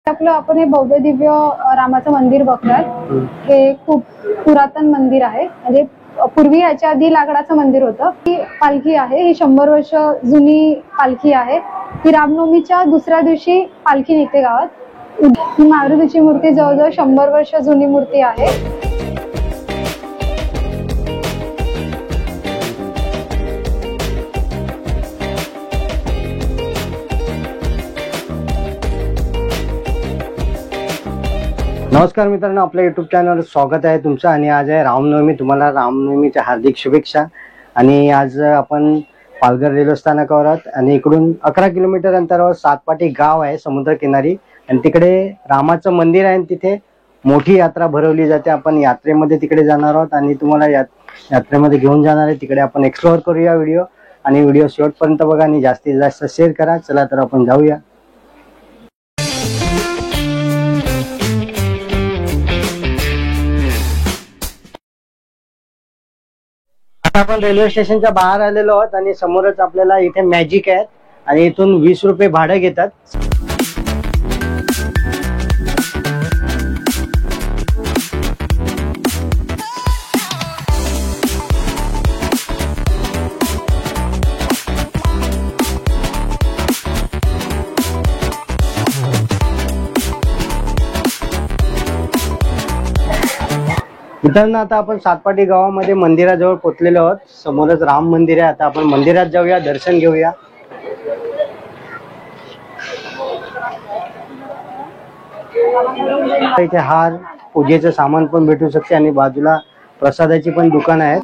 आपण हे भव्य दिव्य रामाचं मंदिर बघतात। हे खूप पुरातन मंदिर आहे, म्हणजे पूर्वी याच्या आधी लाकडाचं मंदिर होतं। ही पालखी आहे, ही 100 वर्ष जुनी पालखी आहे। ही रामनवमीच्या दुसऱ्या दिवशी पालखी निघते गावात। ही मारुतीची मूर्ती जवळजवळ 100 वर्ष जुनी मूर्ती आहे। नमस्कार मित्रांनो, आपल्या YouTube चॅनलवर स्वागत आहे तुमचं। आणि आज आहे रामनवमी। तुम्हाला रामनवमीच्या हार्दिक शुभेच्छा। आणि आज आपण पालघर रेल्वे स्थानकावर आहोत आणि इकडून 11 किलोमीटर अंतरावर सातपाटी गाव आहे समुद्रकिनारी, आणि तिकडे रामाचं मंदिर आहे। तिथे मोठी यात्रा भरवली जाते। आपण यात्रेमध्ये तिकडे जाणार आहोत आणि तुम्हाला यात्रेमध्ये घेऊन जाणार आहे। तिकडे आपण एक्सप्लोअर करूया व्हिडिओ, आणि व्हिडिओ शेवटपर्यंत बघा आणि जास्तीत जास्त शेअर करा। चला तर आपण जाऊया। आपण रेल्वे स्टेशनच्या बाहेर आलेलो आहोत आणि समोरच आपल्याला इथे मॅजिक आहे आणि इथून 20 रुपये भाडं घेतात। मित्रांनो, आता आपण सातपाटी गावामध्ये मंदिराजवळ पोहोचलेलो आहोत। समोरच राम मंदिर आहे। आता आपण मंदिरात जाऊया, दर्शन घेऊया। इथे हार पूजेचं सामान पण भेटू शकते आणि बाजूला प्रसादाची पण दुकान आहेत।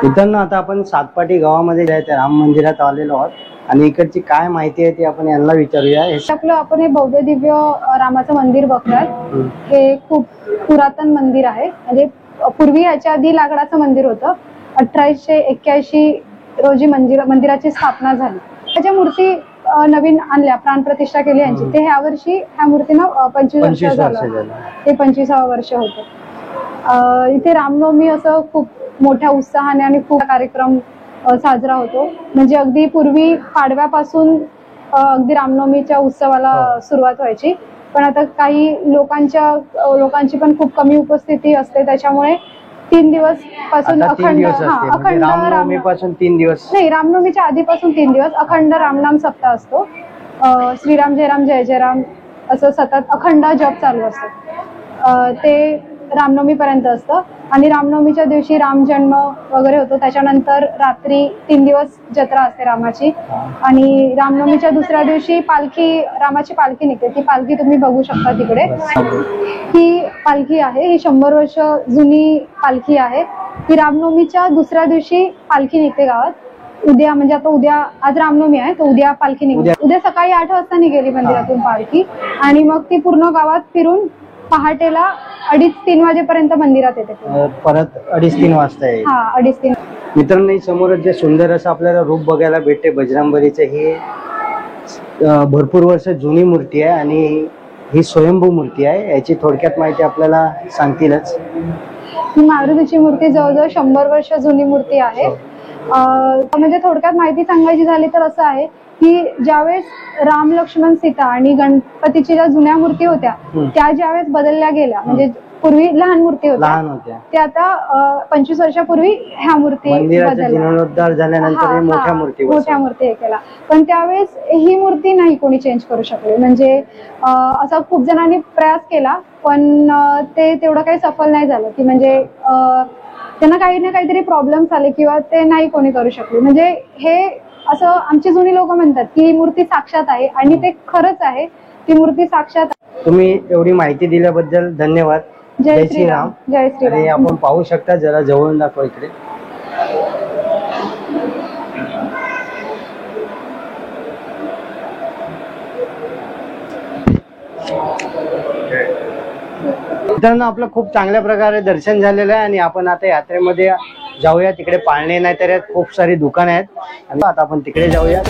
मित्रांनो, आता आपण सातपाटी गावामध्ये जायचं राम मंदिरात आलेलो आहोत आणि इकडची काय माहिती आहे ती आपण यांना विचारूया। आपण हे भव्य दिव्य रामाचं मंदिर बघतात। हे खूप पुरातन मंदिर आहे, म्हणजे पूर्वी याच्या आधी लाकडाचं मंदिर होतं। 1881 रोजी मंदिराची स्थापना झाली। त्याच्या मूर्ती नवीन आणल्या, प्राणप्रतिष्ठा केली यांची। ते ह्या वर्षी ह्या मूर्तीनं 25 वर्ष झालं, ते 25वं वर्ष होतं। इथे रामनवमी असं खूप मोठ्या उत्साहाने आणि खूप कार्यक्रम साजरा होतो। म्हणजे अगदी पूर्वी पाडव्यापासून अगदी रामनवमीच्या उत्सवाला सुरुवात व्हायची, पण आता काही लोकांची पण खूप कमी उपस्थिती असते, त्याच्यामुळे 3 दिवस पासून अखंड रामनवमीपासून 3 दिवस नाही, रामनवमीच्या आधीपासून 3 दिवस अखंड रामनाम सप्ताह असतो। श्रीराम जय राम जय जय राम असं सतत अखंड जप चालू असतो। ते रामनवमी पर्यंत असतं आणि रामनवमीच्या दिवशी राम जन्म वगैरे होतो। त्याच्यानंतर रात्री 3 दिवस जत्रा असते रामाची, आणि रामनवमीच्या दुसऱ्या दिवशी रामाची पालखी निघते। ती पालखी तुम्ही बघू शकता तिकडे। ही पालखी आहे, ही 100 वर्ष जुनी पालखी आहे। ही रामनवमीच्या दुसऱ्या दिवशी पालखी निघते गावात। उद्या म्हणजे आता आज रामनवमी आहे, तर उद्या पालखी निघते। उद्या सकाळी 8 वाजता निघेली मंदिरातून पालखी, आणि मग ती पूर्ण गावात फिरून पहाटेला 2:30-3 वाजेपर्यंत मंदिरात येते। परत 2:30-3 वाजता आहे। हा, 2:30-3। मित्रांनो, समोर जे सुंदर असं आपल्याला रूप बघायला भेटते बजरंगबलीचं, ही भरपूर वर्ष जुनी मूर्ती आहे आणि ही स्वयंभू मूर्ती आहे। याची थोडक्यात माहिती आपल्याला सांगतीलच। ही मारुतीची मूर्ती जवळजवळ 100 वर्ष जुनी मूर्ती आहे। म्हणजे थोडक्यात माहिती सांगायची झाली तर असं आहे की ज्यावेळेस राम, लक्ष्मण, सीता आणि गणपतीच्या ज्या जुन्या मूर्ती होत्या त्या ज्यावेळेस बदलल्या गेल्या, म्हणजे पूर्वी लहान मूर्ती होत्या, ते आता 25 वर्षापूर्वी ह्या मूर्ती जीर्णोद्धार झाल्यानंतर मोठ्या मूर्ती हे केला। पण त्यावेळेस ही मूर्ती नाही कोणी चेंज करू शकले, म्हणजे असा खूप जणांनी प्रयास केला, पण ते तेवढं काही सफल नाही झालं की म्हणजे त्यांना काही ना काहीतरी प्रॉब्लेम्स आले किंवा ते नाही कोणी करू शकले. म्हणजे हे असं आमची जुनी लोक म्हणतात की ही मूर्ती साक्षात आहे आणि ते खरंच आहे. ती मूर्ती साक्षात आहे. तुम्ही एवढी माहिती दिल्याबद्दल धन्यवाद. जय श्रीराम. जय आणि श्रीराम. आपण पाहू शकता, जरा जवळून दाखवा इकडे. मित्रांनो, आपलं खूप चांगल्या प्रकारे दर्शन झालेलं आहे आणि आपण आता यात्रेमध्ये जाऊया. तिकडे पाळणे नाही तर खूप सारी दुकानं आहेत आणि आता आपण तिकडे जाऊया.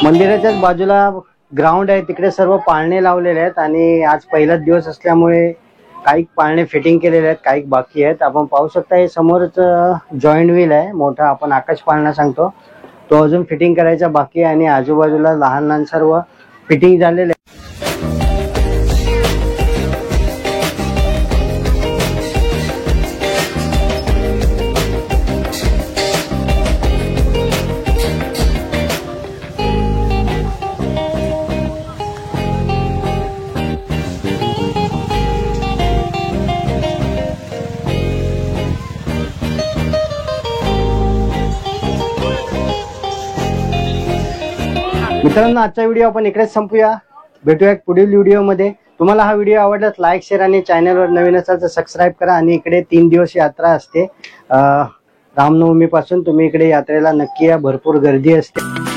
मंदिराच्याच बाजूला ग्राउंड आहे, तिकडे सर्व पाळणे लावलेले आहेत आणि आज पहिलाच दिवस असल्यामुळे काही पाळणे फिटिंग केलेले आहेत, काही बाकी आहेत. आपण पाहू शकता हे समोरच जॉईंट व्हील आहे मोठा, आपण आकाश पाळणा सांगतो, तो अजून फिटिंग करायचा बाकी आहे आणि आजूबाजूला लहान लहान सर्व फिटिंग झालेले आहे. मित्रांनो, आजचा व्हिडिओ आपण इकडेच संपूया. भेटूया पुढील व्हिडिओमध्ये. तुम्हाला हा व्हिडिओ आवडल्यास लाईक, शेअर आणि चॅनलवर नवीन असाल तर सबस्क्राईब करा. आणि इकडे 3 दिवस यात्रा असते रामनवमी पासून. तुम्ही इकडे यात्रेला नक्की या, भरपूर गर्दी असते.